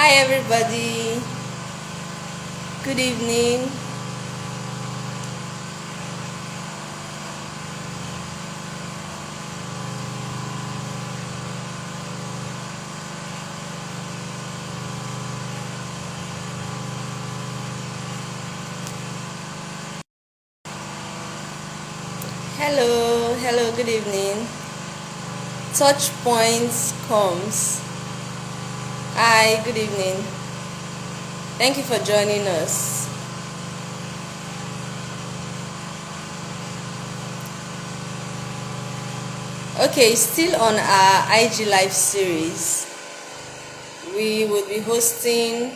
Hi, everybody. Good evening. Hello, good evening. Touch points comes. Hi, good evening. Thank you for joining us. Okay, still on our IG Live series, we will be hosting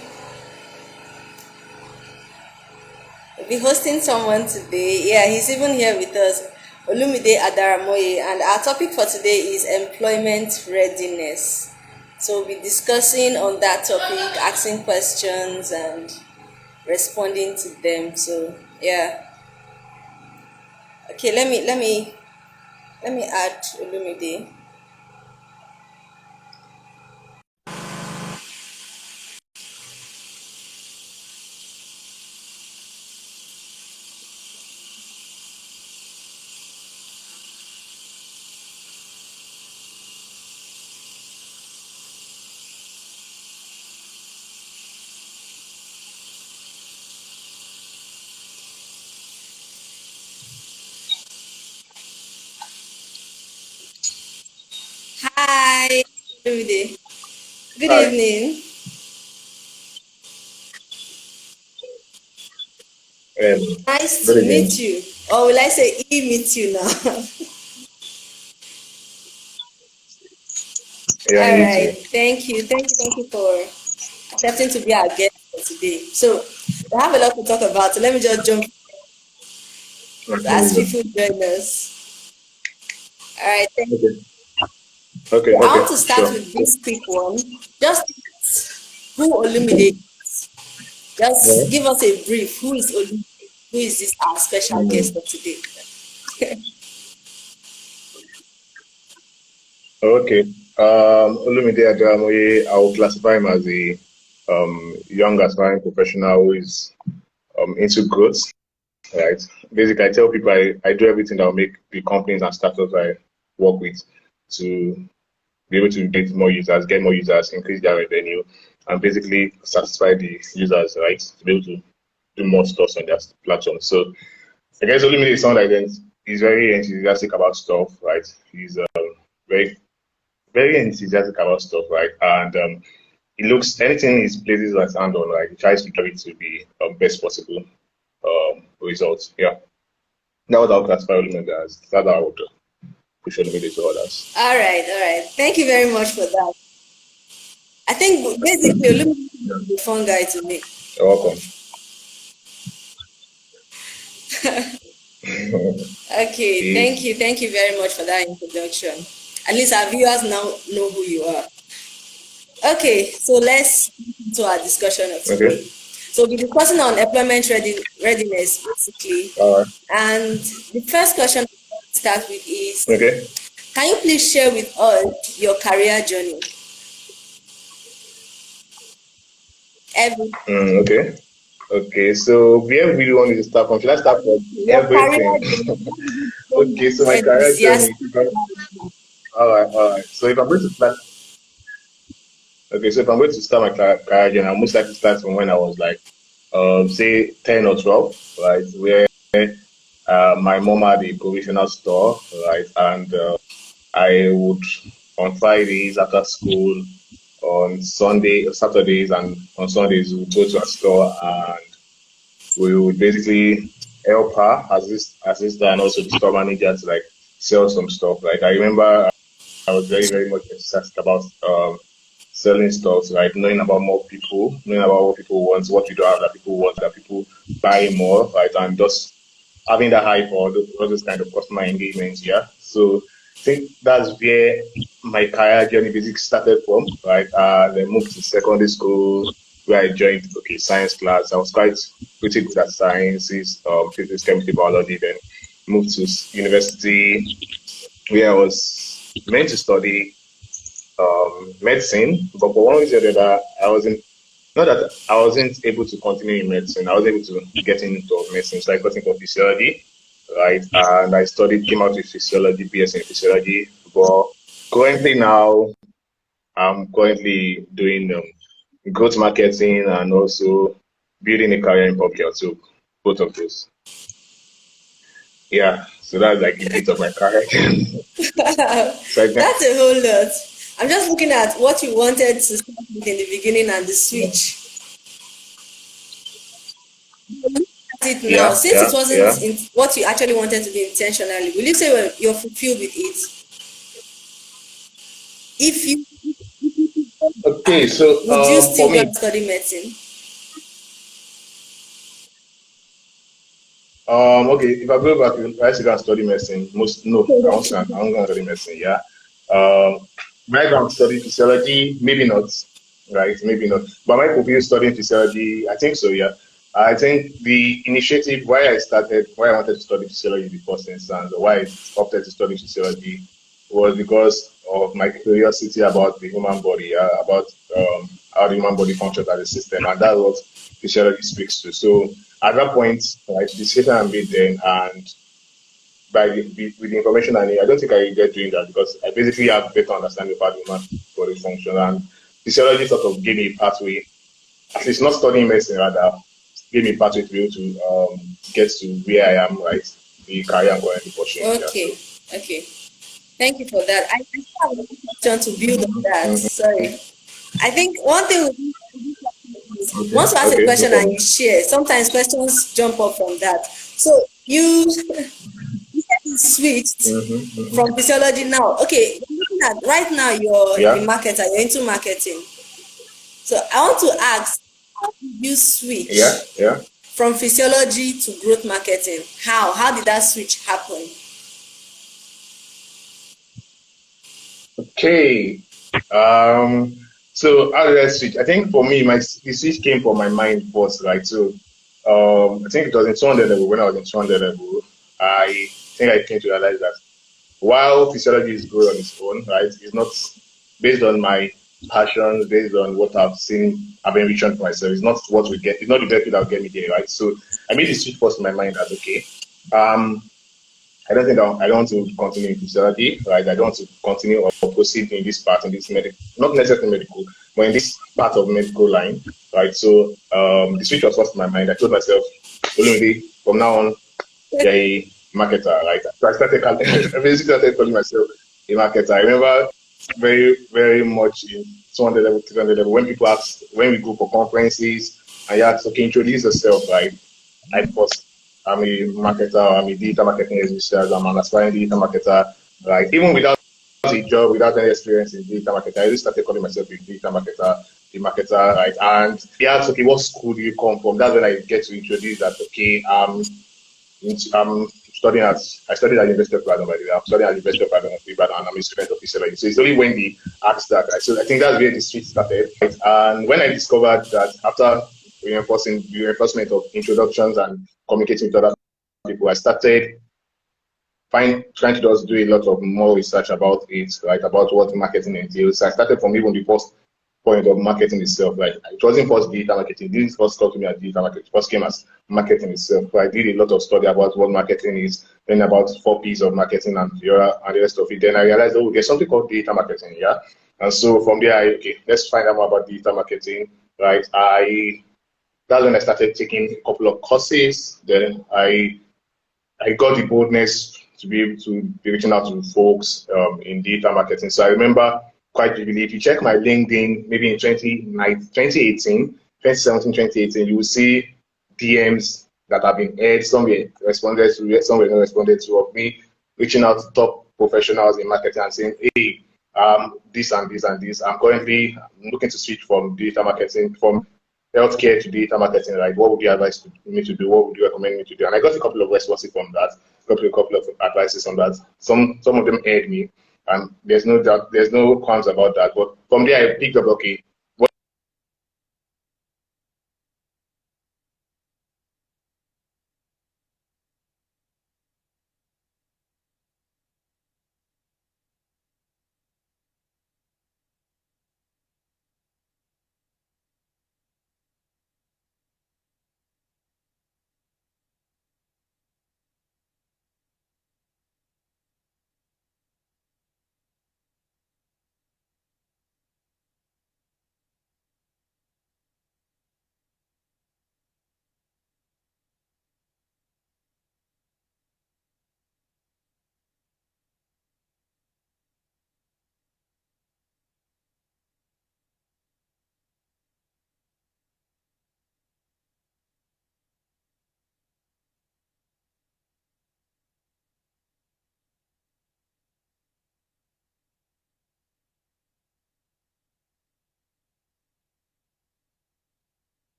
someone today. Yeah, he's even here with us, Olumide Adaramoye, and our topic for today is employment readiness. So we'll be discussing on that topic, asking questions and responding to them. So yeah. Okay, let me add Olumide. Hi, Olumide. Good Hi. evening. Nice Good to evening. meet you. Or will I say meet you now? Yeah, All you right. too. Thank you for accepting to be our guest for today. So we have a lot to talk about. So let me just jump as Absolutely. people join us. All right. Okay. Okay. I want Okay. to start Sure. with this quick one. Just who Olumide. Yeah. Just give us a brief. Who is Olumide? Who is this our special guest Mm. of today? Okay. Olumide Adaramoye, I will classify him as a young aspiring professional who is into growth. Right. Basically, I tell people I do everything that will make the companies and startups I work with to be able to get more users, increase their revenue, and basically satisfy the users, right? To be able to do more stuff on their platform. So I guess Olumide is someone like that he's very enthusiastic about stuff, right? He's very very enthusiastic about stuff, right? And he looks anything he places his hand on, like he tries to do it to be best possible results. Yeah, that was how classify Olumide as. That's how I would push Olumide to others. All right. Thank you very much for that. I think basically Olumide Yeah. is a fun guy to me. You're welcome. Okay, He's thank you very much for that introduction. At least our viewers now know who you are. Okay, so let's get into our discussion of okay. today. So we're discussing on employment readiness, basically. All right. And the first question to start with is, Okay. can you please share with us your career journey? Every Okay. Okay. So where really want me to start from? Should I start from your career everything? journey. What did you Okay. become So my career journey. enthusiastic about? All right. All right. So if I'm going to start Okay, so if I'm going to start my career journey, I most likely start from when I was like, say 10 or 12, right? Where my mom had a provisional store, right? And I would, on Fridays after school, on Saturdays and on Sundays, we would go to a store and we would basically help her assist her and also the store manager to like sell some stuff. Like I remember I was very, very much enthusiastic about selling stuff, right? Knowing about more people, knowing about what people want, what we don't have that people want, that people buy more, right? And just having that high for all those kind of customer engagements, yeah. So I think that's where my career journey basically started from, right? Then moved to secondary school where I joined science class. I was quite pretty good at sciences, physics, chemistry, biology. Then moved to university where I was meant to study medicine, but for one reason or the other, I wasn't. Not that I wasn't able to continue in medicine. I was able to get into medicine, so I got into physiology, right? And I studied, came out with physiology, BS in physiology. But currently now, I'm currently doing growth marketing and also building a career in public health. So both of those. Yeah. So that's like a bit of my career. So I can, That's a whole lot. I'm just looking at what you wanted to start with in the beginning and the switch. At it now, yeah, since it yeah, wasn't yeah. in what you actually wanted to do intentionally, will you say you're fulfilled with it? If you Okay. So would you for still go and me, study medicine? Okay, if I go back, if I sit down and study medicine, most no, I won't go and study medicine, yeah. Might go and study physiology, maybe not, right? Maybe not. But I might continue studying physiology, I think so, yeah. I think the initiative why I wanted to study physiology in the first instance, or why I opted to study physiology was because of my curiosity about the human body, about how the human body functions as a system, and that's what physiology speaks to. So at that point, right, the decision I made then, and with the information I need, I don't think I regret doing that because I basically have better understanding about human body function, and physiology sort of gave me a pathway, at least not studying medicine rather, gave me a pathway to be able to get to where I am, right, the career I'm currently pursuing. Yeah, Okay, so. okay. Thank you for that. I still have another question to build on that. Mhm. Sorry. I think one thing is Okay, once you ask a okay, no question and problem. you share, sometimes questions jump up from that. So you said you switched Hmm. from physiology now. Okay, looking at right now you're a Yeah, marketer, you're into marketing. So I want to ask, how did you yeah, switch yeah. from physiology to growth marketing? How? How did that switch happen? Okay. So how did I switch? I think for me, the switch came from my mind first, right? So I think it was in 200 level. When I was in 200 level, I think I came to realize that while physiology is good on its own, right, it's not based on my passions, based on what I've seen, I've been reaching for myself. It's not what we get. It's not the benefit that will get me there, right? So I made the switch first in my mind as okay. Um, I don't think I don't want to continue in physiology, right? I don't want to continue or proceed in this part, in this medical, not necessarily medical, but in this part of medical line, right? So the switch was first in my mind. I told myself, Olumide, from now on, you're a marketer, right? So I basically started calling myself a marketer. I remember very, very much in 200 level, 300 level, when people ask, when we go for conferences, and you ask, okay, introduce yourself, right? I first, I'm a marketer, I'm a digital marketing executive, I'm an aspiring digital marketer, right? Even without a job, without any experience in digital marketing, I just started calling myself a digital marketer, the marketer, right? And he asked, okay, what school do you come from? That's when I get to introduce that, okay, I'm studying at, I studied at University of Ibadan, by the way. I'm studying at University of Ibadan, and I'm a student of physiology. So it's only when they asked that, right? So I think that's where the switch started. Right? And when I discovered that after reinforcement of introductions and communicating with other people, I started trying to just do a lot of more research about it, right? About what marketing entails. So I started from even the first point of marketing itself. Like it wasn't first digital marketing. It didn't first come to me as digital marketing. It first came as marketing itself. So I did a lot of study about what marketing is, then about 4 P's of marketing and the rest of it. Then I realized, oh, there's something called digital marketing, yeah. And so from there, okay, let's find out more about digital marketing, right? That's when I started taking a couple of courses. Then I got the boldness to be able to be reaching out to folks in digital marketing. So I remember quite vividly, if you check my LinkedIn, maybe in 2018, 2017, 2018, you will see DMs that have been aired. Some were responded to, some were not responded to, of me reaching out to top professionals in marketing and saying, hey, this and this and this. I'm currently looking to switch from digital marketing, from healthcare to data marketing, right? What would you advise me to do? What would you recommend me to do? And I got a couple of responses from that, got a couple of advices on that. Some of them aired me, and there's no doubt, there's no qualms about that. But from there, I picked up, okay,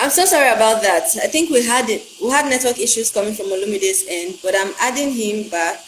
I'm so sorry about that. I think we had network issues coming from Olumide's end, but I'm adding him back.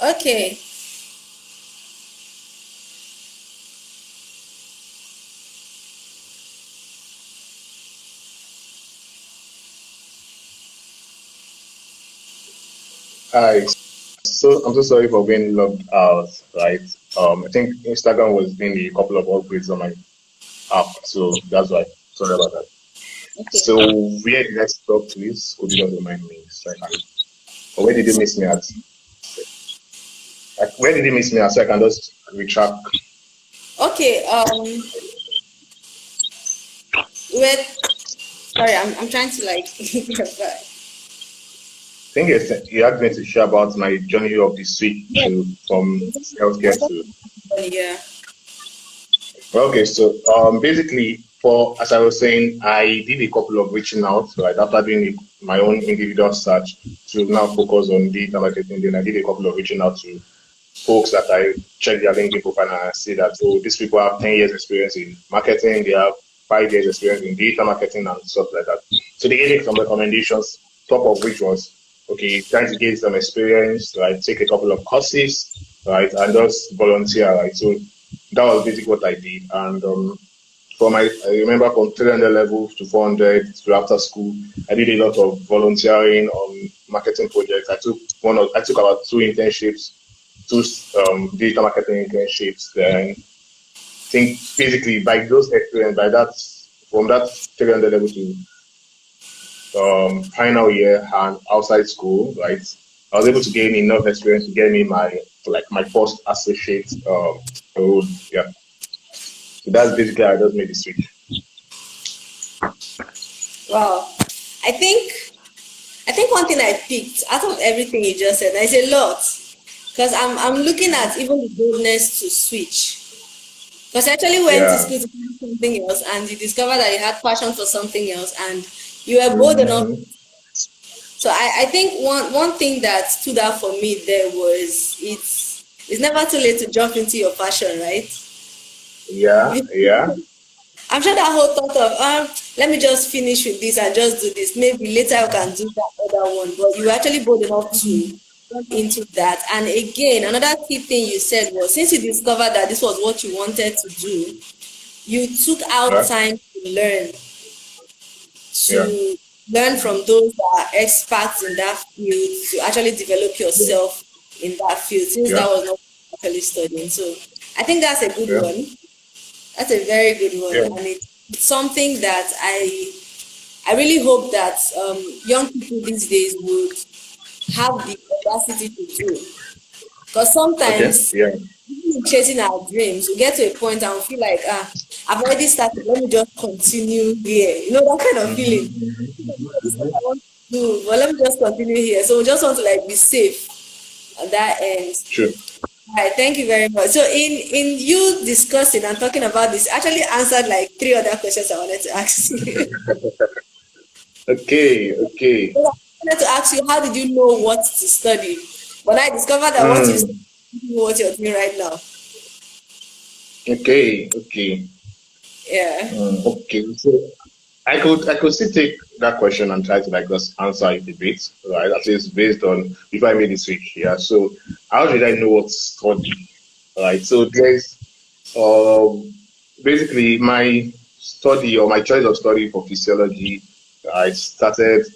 Okay. Hi. So I'm so sorry for being logged out, right? I think Instagram was doing a couple of upgrades on my app, so that's why. Sorry about that. Okay. So where did I stop, please? Could you just remind me so I can, or where did you miss me at? Like, where did you miss me at so I can just retrack? Okay. Wait. Sorry, I'm trying to like get back. I think you asked me to share about my journey of the switch Yes. to from healthcare to. Yeah. Okay, so basically, for as I was saying, I did a couple of reaching out, right, after doing my own individual search to now focus on data marketing. Then I did a couple of reaching out to folks that I check their LinkedIn profile and I see that, oh, these people have 10 years experience in marketing, they have 5 years experience in data marketing and stuff like that. So they gave me some recommendations, top of which was, okay, trying to get some experience, right, take a couple of courses, right, and just volunteer, right. So that was basically what I did. And I remember from 300 level to 400 to after school, I did a lot of volunteering on marketing projects. I took about two internships, two digital marketing internships. Then I think basically by those experience, by that from that 300 level to final year and outside school, right, I was able to gain enough experience to get me my first associate role. Yeah, so that's basically how I just made the switch. Wow. I think I think one thing I picked out of everything you just said, there's a lot. Because I'm looking at even the boldness to switch. Because I actually went to Yeah. school to do something else and you discovered that you had passion for something else and you were bold enough. Hmm. So I think one thing that stood out for me there was it's never too late to jump into your passion, right? Yeah, yeah, I'm sure that whole thought of let me just finish with this and just do this. Maybe later I can do that other one. But you were actually bold enough to jump into that. And again, another key thing you said was since you discovered that this was what you wanted to do, you took out right, time yeah, to learn from those that are experts in that field to actually develop yeah, yourself in that field since yeah, that was not what you actually studying. So I think that's a good yeah, one. That's a very good one, yeah, and it's something that I really hope that young people these days would have the audacity to do. Because Okay. sometimes Yeah. chasing our dreams, we get to a point and we feel like, I've already started, let me just continue here. You know, that kind of feeling. This is what I want to do, but let me just continue here. So we just want to like be safe at that end. True. All right, thank you very much. So in you discussing and talking about this, actually answered like three other questions I wanted to ask you. Okay. Okay. So I wanted to ask you, how did you know what to study? But I discovered that what you study Mm. is what you're doing right now. Okay. Okay. Yeah. Okay. So I could still take that question and try to like just answer it a bit, right? At least based on if I made the switch. Yeah. So how did I know what to study? Right. So there's um basically my study or my choice of study for physiology. I started,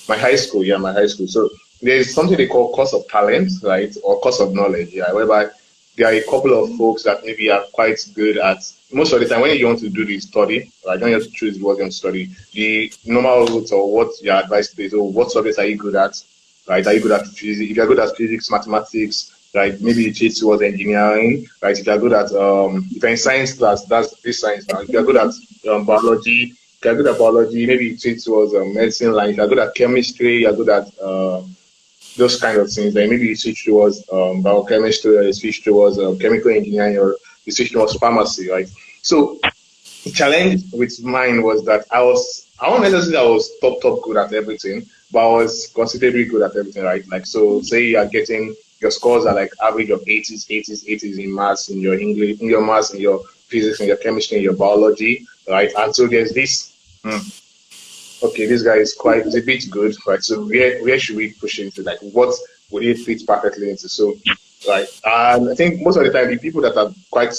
my high school, yeah, my high school. So there's something they call course of talent, right, or course of knowledge, yeah, whereby there are a couple of folks that maybe are quite good at most of the time when you want to do the study, like when you have to choose what you want to study, the normal route or what your advice is, or what subjects are you good at, right? Are you good at physics? If you're good at physics, mathematics, right, maybe you choose towards engineering, right? If you're good at if you're in science class, that's this science now. If you're good at biology, if you're good at biology, maybe you switch towards medicine line. If you're good at chemistry, you're good at those kind of things. Then maybe you switch towards biochemistry, or you switch towards chemical engineering, or you switch towards pharmacy, right? So the challenge with mine was that I won't necessarily say I was top good at everything, but I was considerably good at everything, right? Like so say you are getting your scores are like average of 80s in maths, in your English, in your maths, in your physics, in your chemistry, in your biology, right? And so there's this okay, this guy is a bit good, right? So where should we push into? Like what would it fit perfectly into? So right. And I think most of the time the people that are quite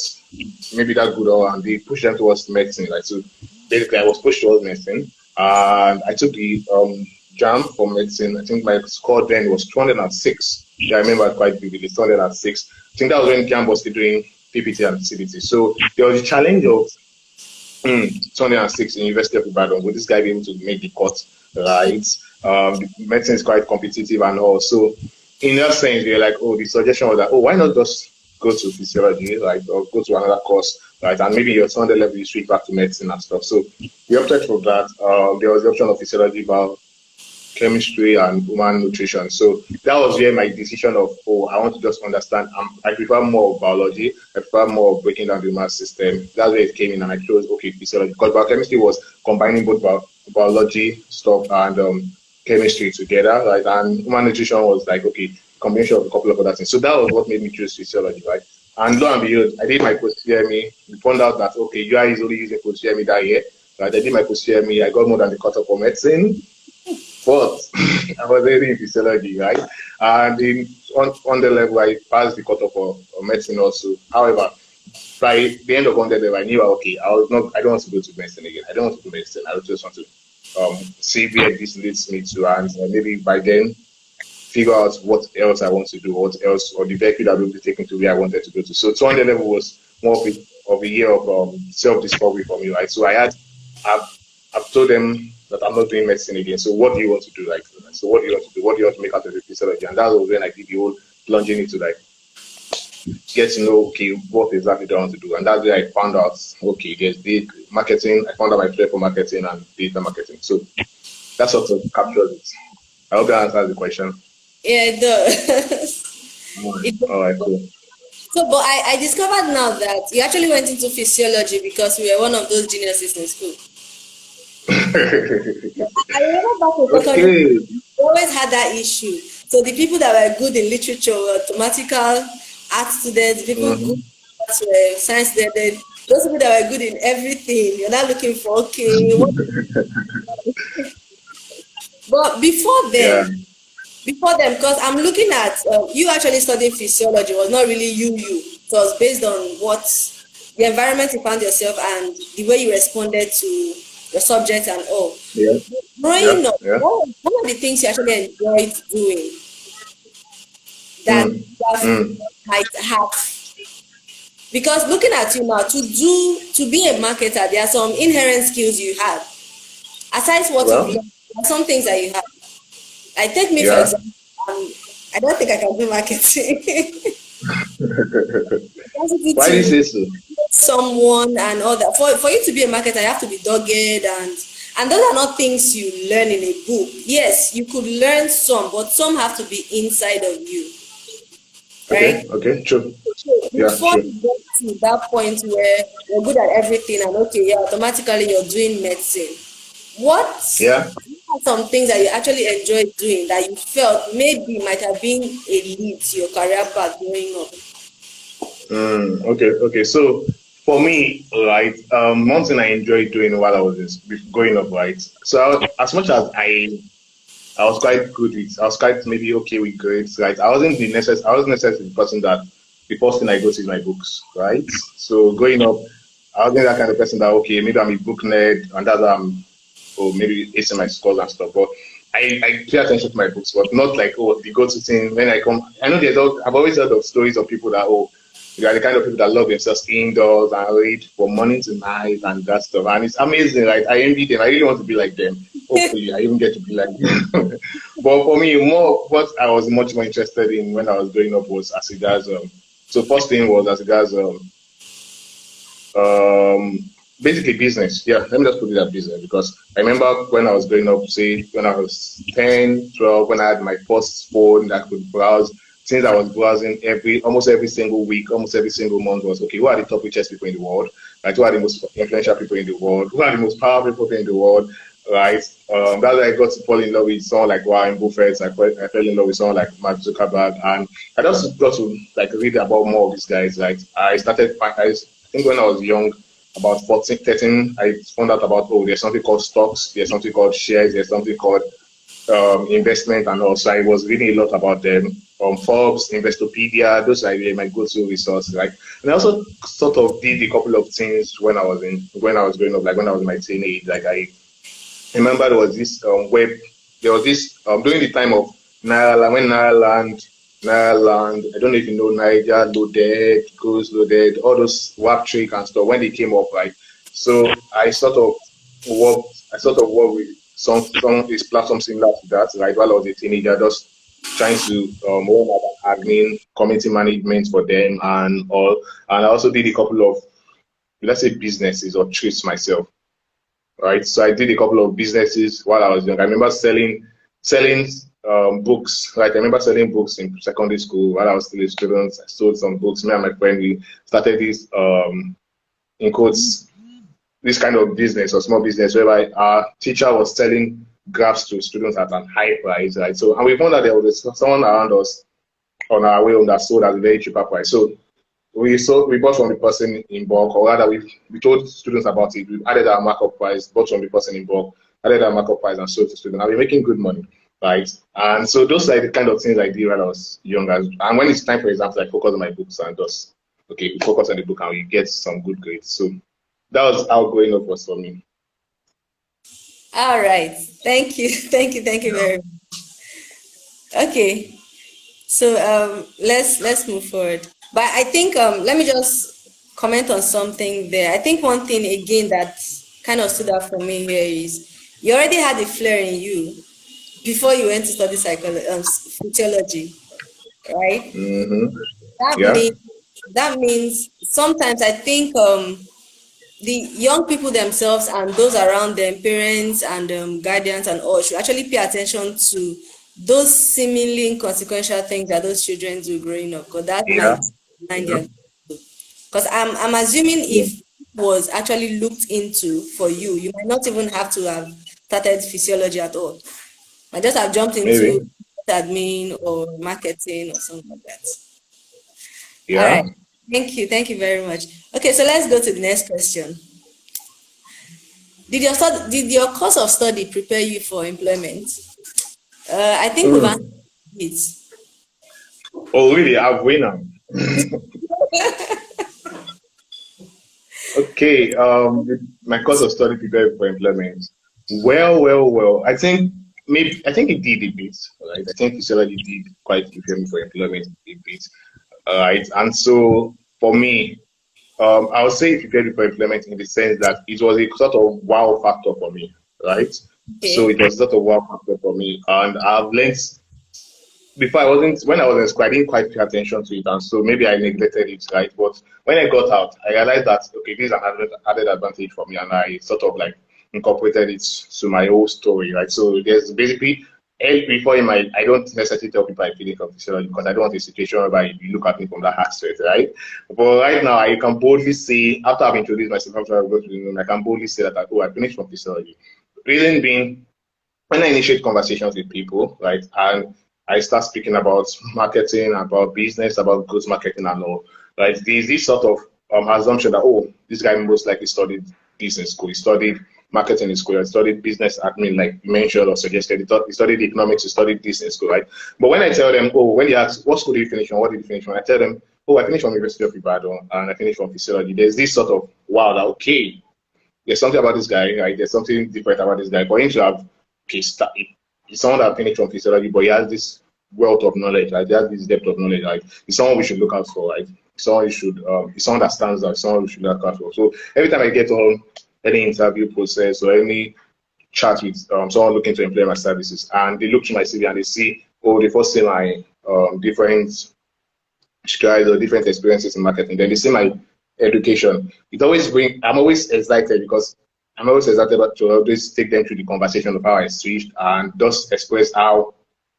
maybe that good or and they push them towards medicine. Like so basically I was pushed towards medicine and I took the jam for medicine. I think my score then was 206. Yeah, I remember quite vividly, 206. I think that was when jam was still doing PPT and CBT. So there was a challenge of 206 in University of Ibadan. Would this guy be able to make the cut right? The medicine is quite competitive and all. So in that sense, they're like, oh, the suggestion was that, oh, why not just go to physiology, right, or go to another course, right, and maybe your 200 level you switch back to medicine and stuff. So we opted for that. There was the option of physiology, chemistry and human nutrition. So that was where my decision of, oh, I want to just understand. I prefer more of biology. I prefer more of breaking down the human system. That's where it came in, and I chose okay physiology because biochemistry was combining both biology stuff and chemistry together, right? And human nutrition was like okay combination of a couple of other things. So that was what made me choose physiology, right? And lo and behold, I did my post CME. We found out that okay, UI is only using post CME that year. Right? I did my post CME. I got more than the cutoff for medicine. But I was already in physiology, right? And on the level, I passed the cutoff of medicine also. However, by the end of on the level, I knew okay, I don't want to go to medicine again. I don't want to do medicine. I just want to see where this leads me to, and maybe by then figure out what else I want to do, what else, or the vehicle that will be taken to where I wanted to go to. So 200 level was more of a year of self discovery for me, right? So I've, I've told them that I'm not doing medicine again. So what do you want to do? Like, so what do you want to do? What do you want to make out of the physiology? And that was when I did the whole plunging into like get to know okay what exactly do I want to do, and that's where I found out okay there's the marketing. I found out my flair for marketing and data marketing. So that sort of captures it. I hope that answers the question. Yeah, it does. It All right, does. cool. So, but I discovered now that you actually went into physiology because we were one of those geniuses in school. I remember back in secondary school, Okay. we always had that issue. So the people that were good in literature were mathematical art students, people good Mm-hmm. in arts were science students. Those people that were good in everything, you're not looking for okay. What? But Yeah. before them, because I'm looking at you actually studying physiology was not really you. It was based on what the environment you found yourself and the way you responded to your subject and all. Yeah. Yeah. Growing up, Yeah. what were one of the things you actually enjoyed doing that Mm. that Mm. might have? Because looking at you now, to be a marketer, there are some inherent skills you have. Aside what you've Well, learned, there are some things that you have. I take me for Yeah. example. I don't think I can do marketing. Capacity Why do you to say so? someone and all that. For you to be a marketer, you have to be dogged, and those are not things you learn in a book. Yes, you could learn some, but some have to be inside of you, Okay, right? okay, true. So Yeah, before true. you get to that point where you're good at everything and okay, yeah, automatically you're doing medicine. What Yeah. are some things that you actually enjoy doing that you felt maybe might have been a lead to your career path growing up? Okay, okay. So for me, right, one thing I enjoyed doing while I was growing up, right. So as much as I was quite good with, I was quite maybe okay with grades, right. I wasn't necessarily the person that the first thing I go to is my books, right. So growing up, I wasn't that kind of person that okay, maybe I'm a book nerd and that or maybe acing my scores and stuff. But I pay attention to my books, but not like oh the go-to thing when I come. I know I've always heard of stories of people that oh they are the kind of people that love themselves indoors and read from morning to night and that stuff. And it's amazing, right? I envy them. I really want to be like them. Hopefully, I even get to be like them. But for me, more what I was much more interested in when I was growing up was as regards so first thing was as regards basically business. Yeah, let me just put it at business because I remember when I was growing up, say when I was 10, 12, when I had my first phone that could browse, since I was browsing almost every single week, almost every single month was okay, who are the top richest people in the world? Like who are the most influential people in the world? Who are the most powerful people in the world? Right. That's why I got to fall in love with someone like Warren Buffett. I fell in love with someone like Mark Zuckerberg, and I just got to like read about more of these guys. Like I think when I was young, about 14, 13, I found out about, oh, there's something called stocks, there's something called shares, there's something called investment. And also I was reading a lot about them. Forbes, Investopedia, those are really my go-to resources. Like, and I also sort of did a couple of things when I was growing up, like when I was in my teenage. Like I remember there was this during the time of Naira Land, I don't know if you know Niger, Loaded, Goes Loaded, all those WAP trick and stuff when they came up, right? So I sort of worked with some this platform similar to that, right? While I was a teenager, just trying to learn about admin, community management for them and all. And I also did a couple of let's say businesses or trips myself, right? So I did a couple of businesses while I was young. I remember selling books. Right, I remember selling books in secondary school while I was still a student. I sold some books. Me and my friend we started this in quotes this kind of business or small business whereby our teacher was selling graphs to students at an high price, right? So and we found that there was someone around us on our way home that sold at a very cheaper price. So we bought from the person in bulk, or rather we told students about it. We added our markup price, bought from the person in bulk, added our markup price and sold to students. And we're making good money, right? And so those are the kind of things I did when I was younger. And when it's time for exams, I focus on my books and just okay, we focus on the book and we get some good grades. So that was how growing up was for me. All right. Thank you. Thank you very much. Okay. So let's move forward. But I think let me just comment on something there. I think one thing again that kind of stood out for me here is you already had a flair in you before you went to study psychology, physiology, right? Mm-hmm. That Yeah. means sometimes I think the young people themselves and those around them, parents and guardians and all, should actually pay attention to those seemingly inconsequential things that those children do growing up, because that Yeah. might mind Yeah. their. Because I'm assuming Yeah. if it was actually looked into for you, you might not even have to have started physiology at all. I just have jumped into Maybe. admin or marketing or something like that. All right. Yeah. Thank you very much. Okay, so let's go to the next question. Did your course of study prepare you for employment? I think we've answered Mm. it. Oh, really? I've win. Okay, my course of study prepared for employment. Well. I think it did a bit, right? I think physiology did quite prepare me for employment a bit, right? And so for me, I would say it prepared me for employment in the sense that it was a sort of wow factor for me, right? So Okay. it was sort of wow factor for me. And I've learned before I wasn't when I was in school, I didn't quite pay attention to it, and so maybe I neglected it, right? But when I got out, I realized that okay, this is an added advantage for me, and I sort of like incorporated it to my whole story, right? So there's basically before in my I don't necessarily tell people I finish from physiology because I don't want a situation where you look at me from that aspect, right? But right now I can boldly say after I've introduced myself, after I've gone to the room, I can boldly say that oh I finished from physiology. Reason being when I initiate conversations with people, right, and I start speaking about marketing, about business, about goods marketing and all, right, there's this sort of assumption that, oh, this guy most likely studied this in school. He studied marketing in school. He studied business admin, like you mentioned or suggested. He studied economics. He studied this in school, right? But when I tell them, oh, when they ask, what school did you finish from? What did you finish from? I tell them, oh, I finished from University of Ibadan and I finished from physiology. There's this sort of, wow, that, okay, there's something about this guy, right? There's something different about this guy. For him to have, okay, he's someone that finished from physiology, but he has this wealth of knowledge, right? He has this depth of knowledge, right? He's someone we should look out for, right? Someone you should, he's someone that stands out, someone we should look out for. So every time I get on any interview process or any chat with someone looking to employ my services, and they look to my CV and they see, oh, they first see my different strides or different experiences in marketing. Then they see my education. I'm always excited because I'm always excited to always take them through the conversation of how I switched and just express how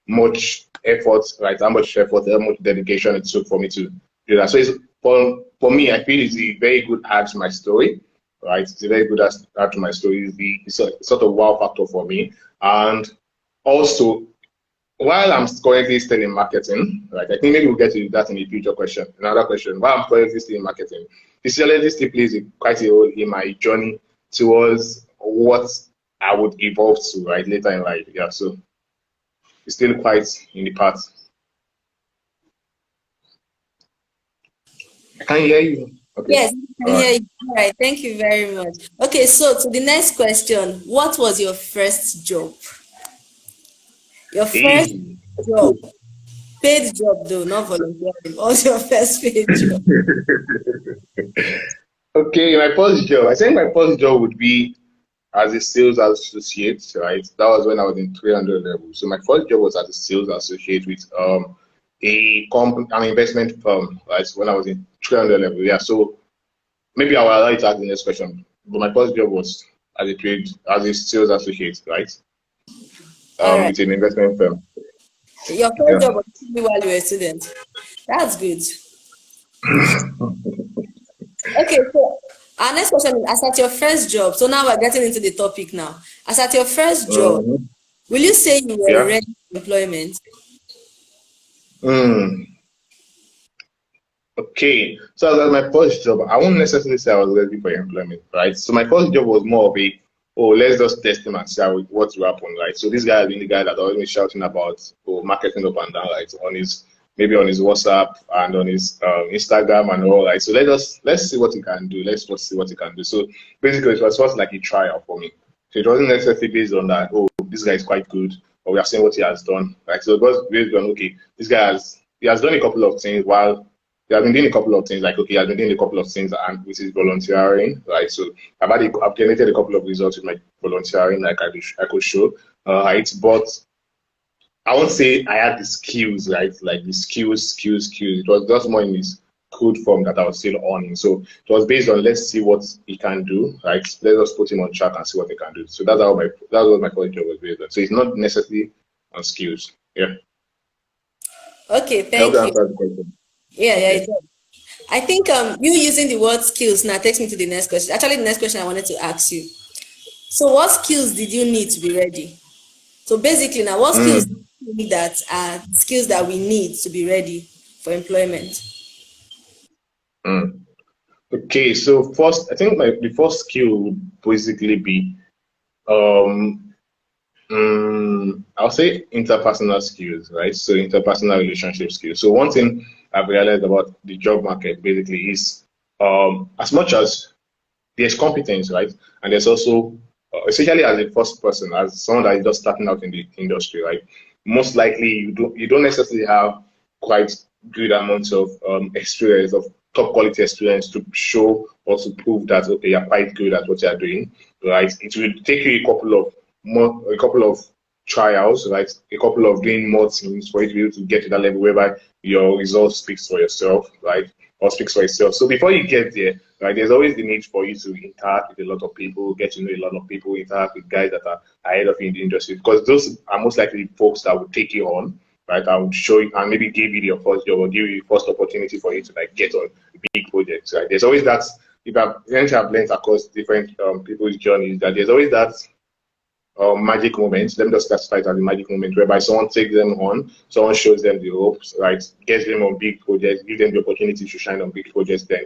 much effort, right? How much effort, how much dedication it took for me to do that. So it's, for me, I feel it's a very good add to my story, right? It's a very good add to my story. It's a sort of wow factor for me. And also, while I'm currently still in marketing, right? I think maybe we'll get to that in a future question. Another question. While I'm currently still in marketing, physiology still plays quite a role in my journey towards what I would evolve to, right, later in life. Yeah, so it's still quite in the path. I can hear you. Okay. Yes, I can All hear right. you. All right, thank you very much. Okay, so to the next question, what was your first job? Your first Hey. job, paid job though, not volunteering. What was your first paid job? Okay, my first job. I think my first job would be as a sales associate, right? That was when I was in 300 level. So my first job was as a sales associate with an investment firm, right? When I was in 300 level, yeah. So maybe I will allow you to ask the next question. But my first job was as a sales associate, right? All right. With an investment firm. Your first Yeah. job was probably while you were a student. That's good. Okay, so our next question is, as at your first job, so now we're getting into the topic now. As at your first job, Mhm. will you say you were Yeah. ready for employment? Mm. Okay, so as my first job, I won't necessarily say I was ready for employment, right? So my first job was more of a, oh, let's just test him and see what will happen, right? So this guy has been the guy that always shouting about marketing up and down, right? On his maybe on his WhatsApp and on his Instagram and all, right? So let's see what he can do. Let's just see what he can do. So basically, it was sort of like a trial for me. So it wasn't necessarily based on that. Oh, this guy is quite good, or we are seeing what he has done, right? So it was based on okay, this guy has done a couple of things while he has been doing a couple of things, like okay, he has been doing a couple of things and with his volunteering, right? So I've generated a couple of results with my volunteering, like I could show, right? But I won't say I had the skills, right? Like the skills. It was just more in this code form that I was still on. So it was based on let's see what he can do, right? Let's just put him on track and see what he can do. So that's what my college job was based on. So it's not necessarily on skills. Yeah. Okay, I hope thank that you. answers the question. Yeah, yeah, Okay. it does. I think you using the word skills now takes me to the next question. Actually, the next question I wanted to ask you. So, what skills did you need to be ready? So, basically, now, what skills do Mm, you need that are skills that we need to be ready for employment? mm. Okay, so first, I think the first skill would basically be um I'll say interpersonal skills, right? So interpersonal relationship skills. So one thing I've realized about the job market basically is as much as there's competence, right? And there's also, especially as a first person, as someone that is just starting out in the industry, right? Most likely you don't necessarily have quite good amounts of experience, of top quality experience to show or to prove that okay, you're quite good at what you're doing, right? It will take you a couple of a couple of trials, right? A couple of doing more things for you to be able to get to that level whereby your results speaks for yourself, right? Or speaks for itself. So before you get there, right, there's always the need for you to interact with a lot of people, get to know a lot of people, interact with guys that are ahead of you in the industry, because those are most likely folks that will take you on, right? I would show you and maybe give you your first job or give you your first opportunity for you to like get on big projects, right? There's always that. If I've learned across different people's journeys, that there's always that magic moment. Let me just classify it as a magic moment whereby someone takes them on, someone shows them the ropes, right? Gets them on big projects, gives them the opportunity to shine on big projects. Then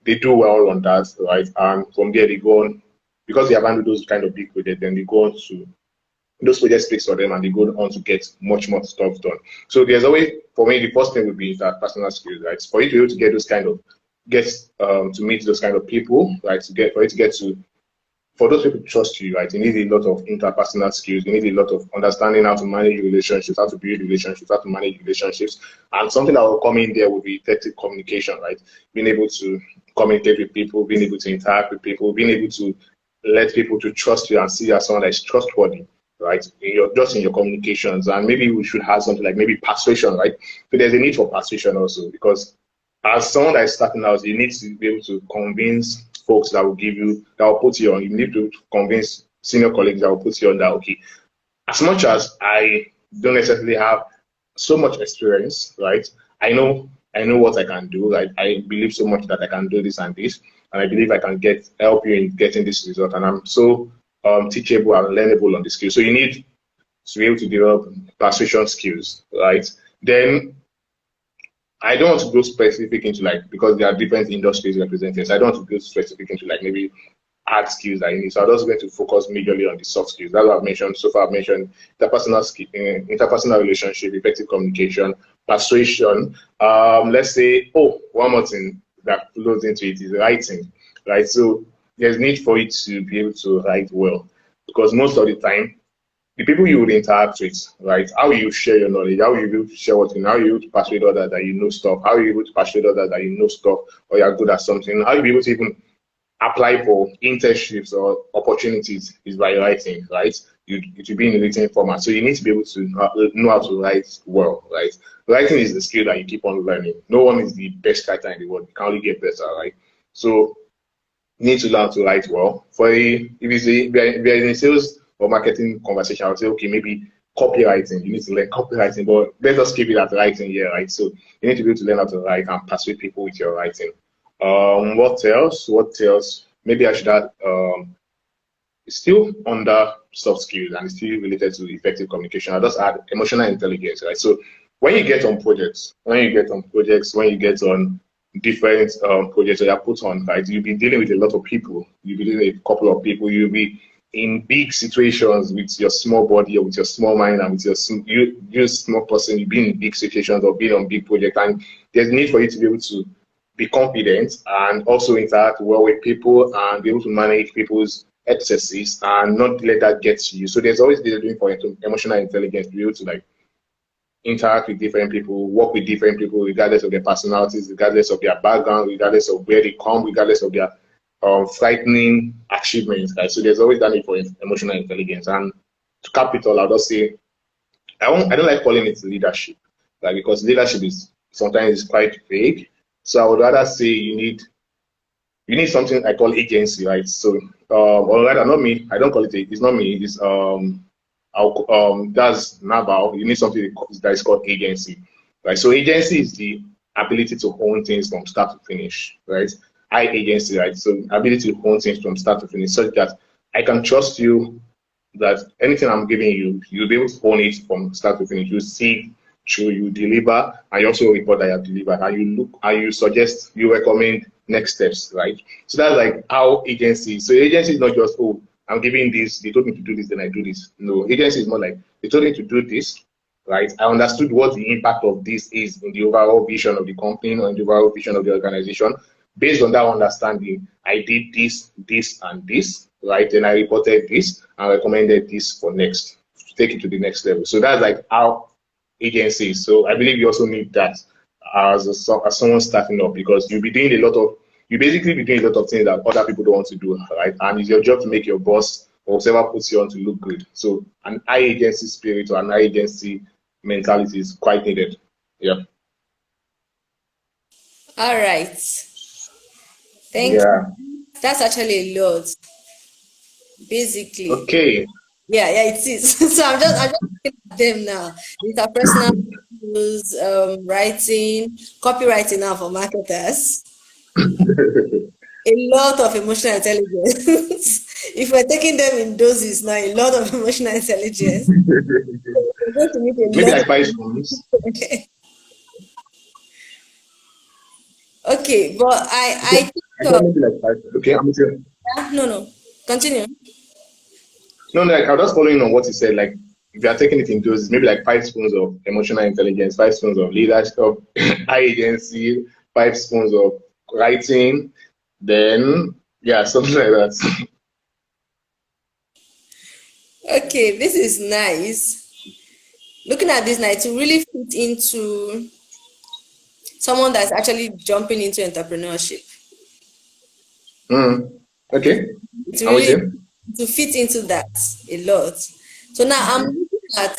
they do well on that, right? And from there they go on because they have handled those kind of big projects. Then they go on to those projects speaks for them and they go on to get much more stuff done. So there's always, for me, the first thing would be that personal skills, right? For you to be able to get those kind of get to meet those kind of people, right? To get for you to get to for those people to trust you, right, you need a lot of interpersonal skills. You need a lot of understanding how to manage relationships, how to build relationships, how to manage relationships. And something that will come in there will be effective communication, right? Being able to communicate with people, being able to interact with people, being able to let people to trust you and see you as someone that is trustworthy, right? Just in your communications. And maybe we should have something like maybe persuasion, right? So there's a need for persuasion also because as someone that is starting out, you need to be able to convince folks that will give you, that will put you on. You need to convince senior colleagues that will put you on that, okay, as much as I don't necessarily have so much experience, right? I know what I can do. Right? I believe so much that I can do this and this, and I believe I can help you in getting this result. And I'm so teachable and learnable on the skills. So you need to be able to develop persuasion skills, right? Then I don't want to go specific into like because there are different industries represented. So I don't want to go specific into like maybe hard skills that you need. So I'm just going to focus majorly on the soft skills. That's what I've mentioned so far. I've mentioned interpersonal skill, interpersonal relationship, effective communication, persuasion. Let's say, one more thing that flows into it is writing, right? So there's need for you to be able to write well because most of the time the people you would interact with, right? How will you share your knowledge? How will you be able to share what you know? How are you able to persuade others that you know stuff? How are you able to persuade others that you know stuff or you're good at something? How will you be able to even apply for internships or opportunities is by writing, right? It will be in a written format. So you need to be able to know how to write well, right? Writing is the skill that you keep on learning. No one is the best writer in the world. You can only get better, right? So you need to learn to write well. If we are in a sales or marketing conversation, I would say, okay, maybe copywriting. You need to learn copywriting, but let's just keep it at writing here, right? So you need to be able to learn how to write and persuade people with your writing. What else? What else? Maybe I should add. It's still under soft skills and it's still related to effective communication. I'll just add emotional intelligence, right? So when you get on projects, when you get on different projects that are put on, right, you'll be dealing with a lot of people. You'll be dealing with a couple of people. You'll be in big situations with your small body or with your small mind and with you small person. You've been in big situations or been on big projects, and there's a need for you to be able to be confident and also interact well with people and be able to manage people's excesses and not let that get to you. So there's always the need for emotional intelligence to be able to like interact with different people, work with different people, regardless of their personalities, regardless of their background, regardless of where they come, regardless of their frightening achievements. Right? So there's always that need for emotional intelligence. And to cap it all, I'll just say I don't like calling it leadership, like because leadership is sometimes quite vague. So I would rather say you need something I call agency, right? So or rather not me, I don't call it it's not me, it's that's Naval. You need something that is called agency, right? So agency is the ability to own things from start to finish, right? I agency, right? So ability to own things from start to finish, such that I can trust you that anything I'm giving you, you'll be able to own it from start to finish. You see through, you deliver, and you also report that you have delivered, and you look, and you suggest, you recommend next steps, right? So that's like how agency. So agency is not just I'm giving this, they told me to do this, then I do this. No, agency is more like they told me to do this, right? I understood what the impact of this is in the overall vision of the company or in the overall vision of the organization. Based on that understanding, I did this, this, and this, right? Then I reported this and recommended this for next, to take it to the next level. So that's like how agency is. So I believe you also need that as someone starting up, because you'll be doing you basically be doing a lot of things that other people don't want to do, right? And it's your job to make your boss or whatever puts you on to look good. So an high agency spirit or an high agency mentality is quite needed. Yeah. All right. Thank you. Yeah. That's actually a lot, basically. Okay. Yeah, it is. So I'm just looking at them now. Interpersonal skills, writing, copywriting now for marketers. A lot of emotional intelligence. If we're taking them in doses now, a lot of emotional intelligence. We're going to need a Maybe lot like of. five spoons. Okay, but I think I said maybe like five. Okay, I'm with you. no. Continue. No, like I was just following on what you said. Like if you are taking it in doses, maybe like 5 spoons of emotional intelligence, 5 spoons of leadership, of high agency, 5 spoons of writing, then yeah, something like that. Okay, this is nice. Looking at this now, to really fit into someone that's actually jumping into entrepreneurship. Okay, It's I'm with really you. to fit into that a lot. So now I'm looking at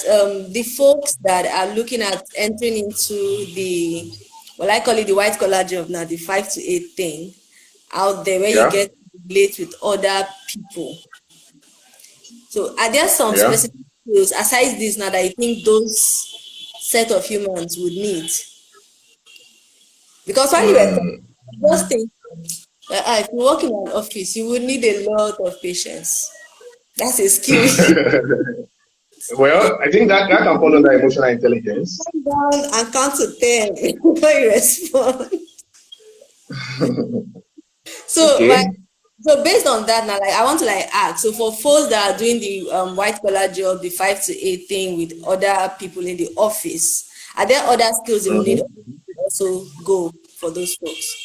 the folks that are looking at entering into the, well, I call it the white collar job now, the 5 to 8 thing out there where you Yeah, get to relate with other people. So are there some yeah. specific skills aside this now that I think those set of humans would need? Because while you were talking, Mm. I just think if you work in an office, you would need a lot of patience. That's a skill. Well, I think that can fall under emotional intelligence. Calm down and count to 10 before you respond. So, like, Okay. so based on that, now, like, I want to like ask. So, for folks that are doing the white collar job, the 5 to 8 thing with other people in the office, are there other skills they will need to Mhm. also go for those folks?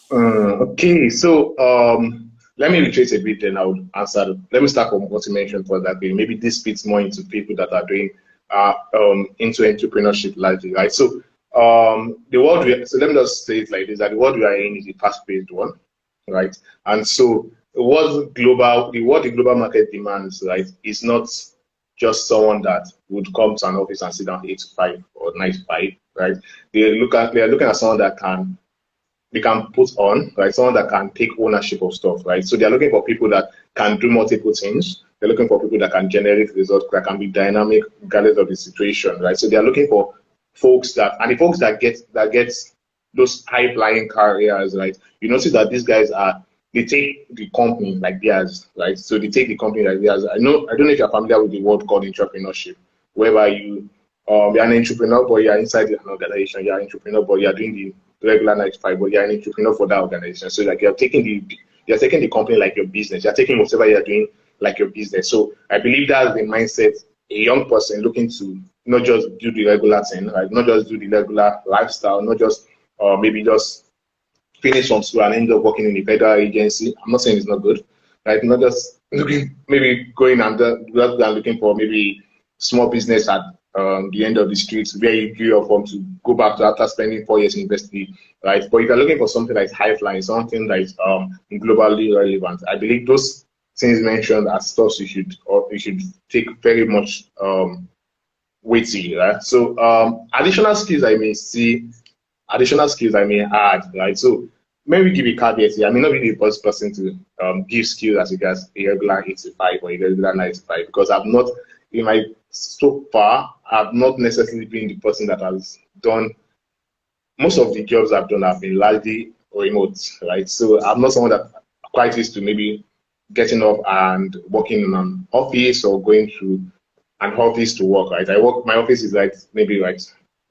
Okay, so let me retrace a bit, then I would answer. Let me start from what you mentioned for that. Maybe this fits more into people that are doing into entrepreneurship largely, right? So the world so let me just say it like this: that the world we are in is a fast-paced one, right? And so what the global market demands, right, is not just someone that would come to an office and sit down 8 to 5 or 9 to 5, right? They are looking at someone that can put on, right? Someone that can take ownership of stuff, right? So they're looking for people that can do multiple things. They're looking for people that can generate results, that can be dynamic regardless of the situation, right? So they're looking for folks and the folks that get those high flying careers, right? You notice that these guys they take the company like theirs, right? So they take the company like theirs. I don't know if you're familiar with the word called entrepreneurship, whereby you're an entrepreneur, but you're inside an organization. You're an entrepreneur, but you're doing the regular 9 to 5, but you're an entrepreneur for that organization. So like you're taking the company like your business. You're taking whatever you're doing like your business. So I believe that's the mindset a young person looking to not just do the regular thing, right? Not just do the regular lifestyle, not just maybe just finish from school and end up working in a federal agency. I'm not saying it's not good, right? Not just looking maybe going and rather than looking for maybe small business at the end of the street where you grew up from to go back to after spending 4 years in university, right? But if you're looking for something like high flying, something that is globally relevant, I believe those things mentioned are stuff you should take very much weighty, right? So additional skills I may add, right? So maybe give a caveat here. I may not be the first person to give skills as regards a regular 8 to 5 or a regular 9 to 5 because in my so far, I've not necessarily been the person that has done most of the jobs I've done have been largely remote, right? So I'm not someone that quite used to maybe getting up and working in an office or going to an office to work, right? My office is like maybe right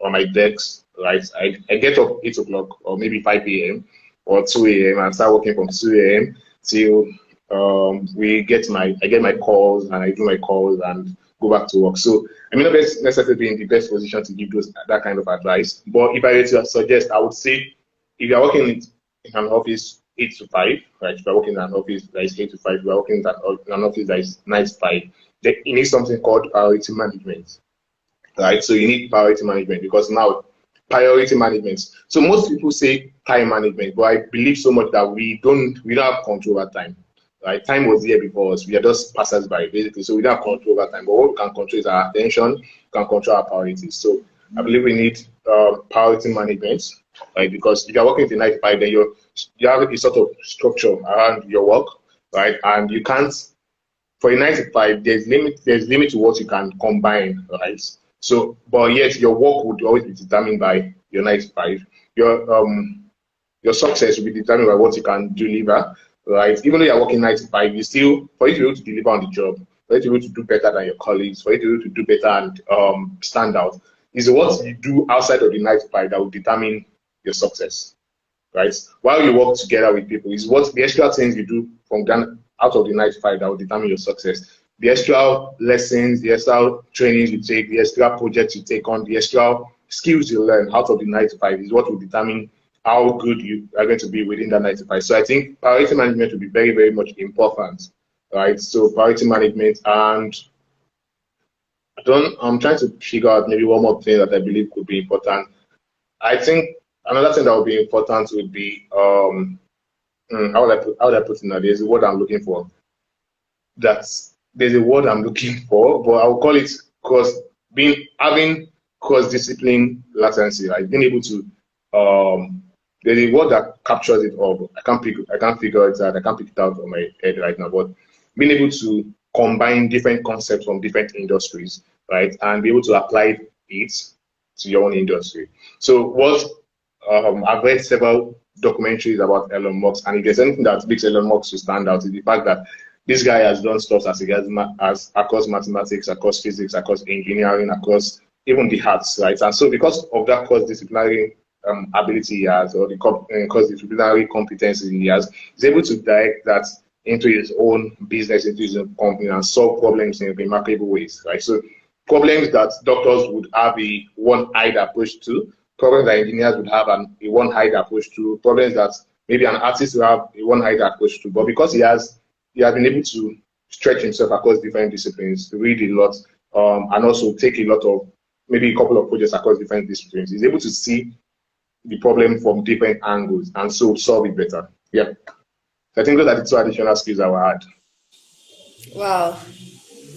on my desk, right? I get up 8 o'clock or maybe 5 a.m. or 2 a.m. and start working from 2 a.m. till I get my calls and I do my calls and go back to work. So I may not necessarily be in the best position to give that kind of advice. But if I were to suggest, I would say if you're working in an office 8 to 5, right? If you're working in an office that is 8 to 5, you're working in an office that is 9 to 5, then you need something called priority management, right? So you need priority management because now priority management. So most people say time management, but I believe so much that we don't have control over time, right? Time was here before us. We are just passers by, basically. So we don't have control over time. But what we can control is our attention, we can control our priorities. So I believe we need priority management, right? Because if you're working with a 9 to 5, then you have a sort of structure around your work, right? And you can't, for a 9 to 5, there's limit to what you can combine, right? So, but yet your work would always be determined by your 9 to 5. Your success will be determined by what you can deliver, right? Even though you're working 9 to 5, you still, for you to be able to deliver on the job, for you to be able to do better than your colleagues, for you to be able to do better and stand out, is what you do outside of the 9 to 5 that will determine your success, right? While you work together with people, is what the extra things you do from out of the 9 to 5 that will determine your success. The extra lessons, the extra trainings you take, the extra projects you take on, the extra skills you learn out of the 9 to 5 is what will determine how good you are going to be within that 9 to 5. So I think priority management will be very, very much important, right? So priority management, and I'm trying to figure out maybe one more thing that I believe could be important. I think another thing that would be important would be how would I put it now? There's a word I'm looking for. There's a word I'm looking for, but I'll call it having cross discipline latency, like being able to there's a word that captures it all, but I can't figure it out. I can't pick it out on my head right now. But being able to combine different concepts from different industries, right, and be able to apply it to your own industry. So I've read several documentaries about Elon Musk, and if there's anything that makes Elon Musk to stand out, is the fact that this guy has done stuff as across mathematics, across physics, across engineering, across even the arts, right? And so because of that cross-disciplinary ability he has, or the cross-disciplinary competencies he has, he's able to direct that into his own business, into his own company, and solve problems in remarkable ways, right? So problems that doctors would have a one-eyed approach to, problems that engineers would have a one-eyed approach to, problems that maybe an artist would have a one-eyed approach to. But because he has been able to stretch himself across different disciplines, read a lot, and also take a lot of, maybe a couple of projects across different disciplines, he's able to see the problem from different angles and so solve it better. Yeah. So I think those are the two additional skills I will add. Wow.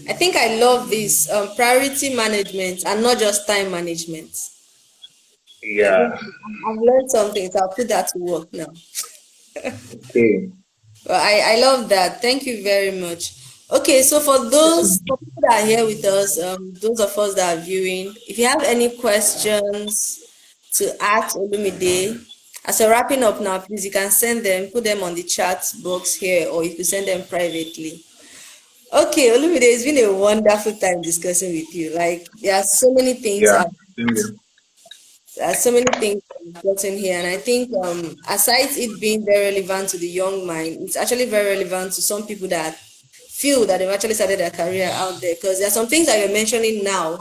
I think I love this priority management and not just time management. I think Yeah. I've learned something, so I'll put that to work now. Okay. Well, I love that. Thank you very much. Okay, so for people that are here with us, those of us that are viewing, if you have any questions to ask Olumide, as we're wrapping up now, please you can send them, put them on the chat box here, or you can send them privately. Okay, Olumide, it's been a wonderful time discussing with you. Like there are so many things Yeah. Same here. so many things gotten here, and I think aside it being very relevant to the young mind, it's actually very relevant to some people that feel that they've actually started their career out there, because there are some things that you're mentioning now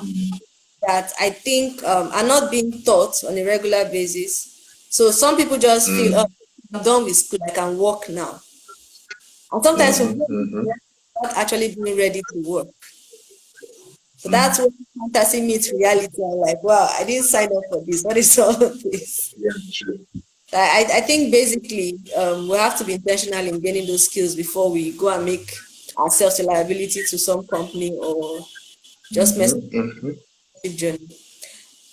that I think are not being taught on a regular basis. So some people just feel, oh, Mm, I'm done with school, I can work now. And sometimes mm-hmm, some people mm-hmm. are not actually being ready to work. So that's Mm. when fantasy meets reality. I'm like, wow, I didn't sign up for this. What is all of this? Yeah, true. I think basically we have to be intentional in gaining those skills before we go and make ourselves a liability to some company or just mess Mm-hmm, mm-hmm. with the journey.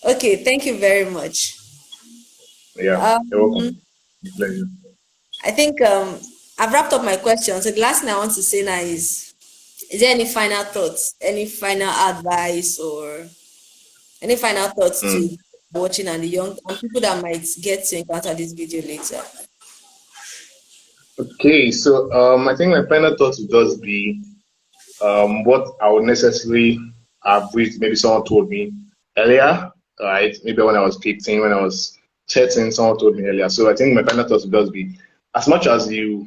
Okay, thank you very much. Yeah, you're Um, welcome. Pleasure. I think I've wrapped up my questions. So the last thing I want to say now is there any final thoughts, any final advice, or any final thoughts to Mm. watching and the young and people that might get to encounter this video later? Okay, so I think my final thought would just be what I would necessarily have wished maybe someone told me earlier, right? Maybe when I was 15, when I was 13, someone told me earlier. So I think my final thought would just be as much as you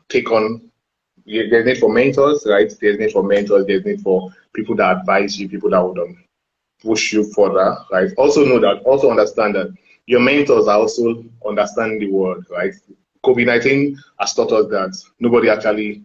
take on, there's need for mentors, right? There's need for mentors, there's need for people that advise you, people that would push you further, right? Also understand that your mentors are also understanding the world, right? COVID-19 has taught us that nobody actually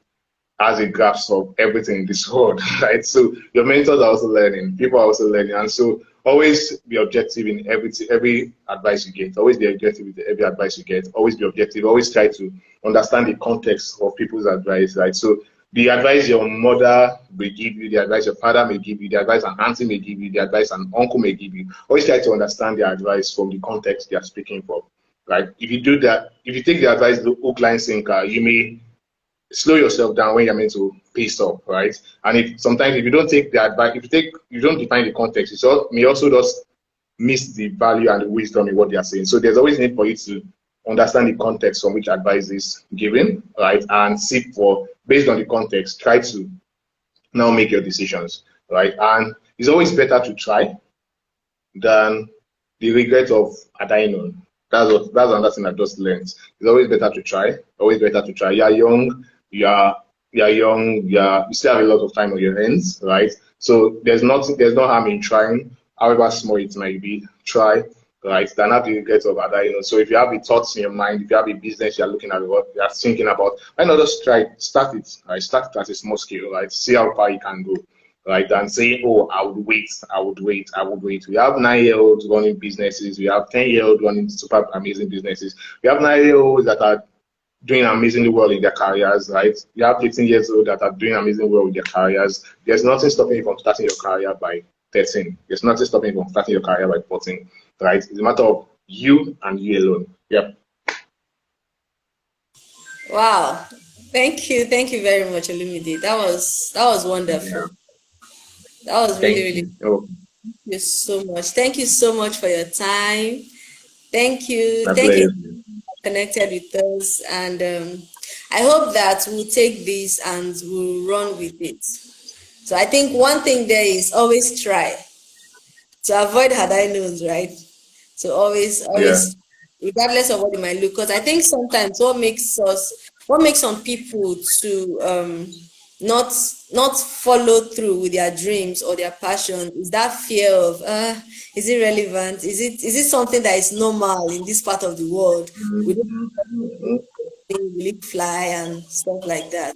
has a grasp of everything in this world, right? So your mentors are also learning, people are also learning. And so always be objective in every advice you get. Always be objective with every advice you get. Always be objective. Always try to understand the context of people's advice, right? So the advice your mother may give you, the advice your father may give you, the advice an auntie may give you, the advice an uncle may give you. Always try to understand the advice from the context they are speaking from, right? If you do that, if you take the advice the hook, line, sinker, you may slow yourself down when you're meant to pace up, right? And if sometimes if you don't take the advice, you don't define the context, it may also just miss the value and the wisdom in what they are saying. So there's always need for you to understand the context from which advice is given, right? And seek for, based on the context, try to now make your decisions, right? And it's always better to try than the regret of Adaino. That's another thing I just learned. It's always better to try. Always better to try. You're young. You're young. You still have a lot of time on your hands, right? So there's no harm in trying, however small it might be. Try, right? Than have the regret of Adaino. So if you have the thoughts in your mind, if you have a business you're looking at, what you're thinking about, why not just try? Start it, right? Start it at a small scale, right? See how far you can go, right? And say, oh, I would wait, I would wait, I would wait. We have 9-year-olds running businesses. We have 10-year-olds running super amazing businesses. We have 9-year-olds that are doing amazingly well in their careers, right? You have 15 years old that are doing amazingly well with their careers. There's nothing stopping you from starting your career by 13. There's nothing stopping you from starting your career by 14, right? It's a matter of you and you alone. Yep. Wow. Thank you very much, Olumide. That was wonderful. Yeah. That was really, Thank really you. Oh, thank you so much. Thank you so much for your time. Thank you. my Thank you pleasure. for connected with us. And I hope that we'll take this and we'll run with it. So I think one thing there is always try to avoid had I knows, right? So Yeah. always, regardless of what it might look, because I think sometimes what makes some people to not not follow through with their dreams or their passion is that fear of is it relevant? Is it something that is normal in this part of the world? We don't Mhm. really fly and stuff like that.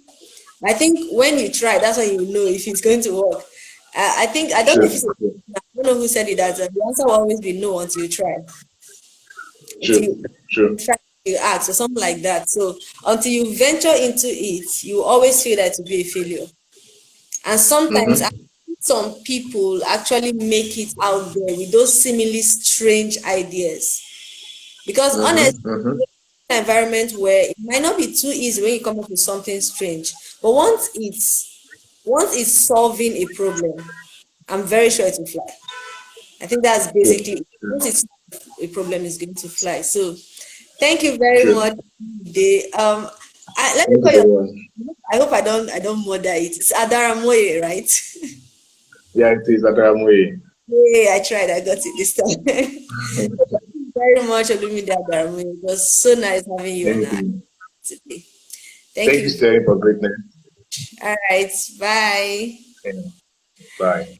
I think when you try, that's when you know if it's going to work. I think I don't know if True. it's I don't know who said it that the answer will always be no until you try. Until True. you True. try you ask or something like that. So until you venture into it, you always feel that to be a failure. And sometimes I Mm-hmm. think some people actually make it out there with those seemingly strange ideas. Because honestly, Mm-hmm. Mm-hmm. environment where it might not be too easy when you come up with something strange. But once it's solving a problem, I'm very sure it will fly. I think that's True. basically True. once it's a problem is going to fly. So thank you very True. much. Let me Thank you call very your. much. I hope I don't murder it. It's Adaramoye, right? Yeah, it is Adaramoye. Yay, I tried. I got it this time. Thank you very much, Olumide Adaramoye. It was so nice having you on Thank our you. today. Thank Thank you, you. Sterling, for greatness. All right. Bye. Yeah. Bye.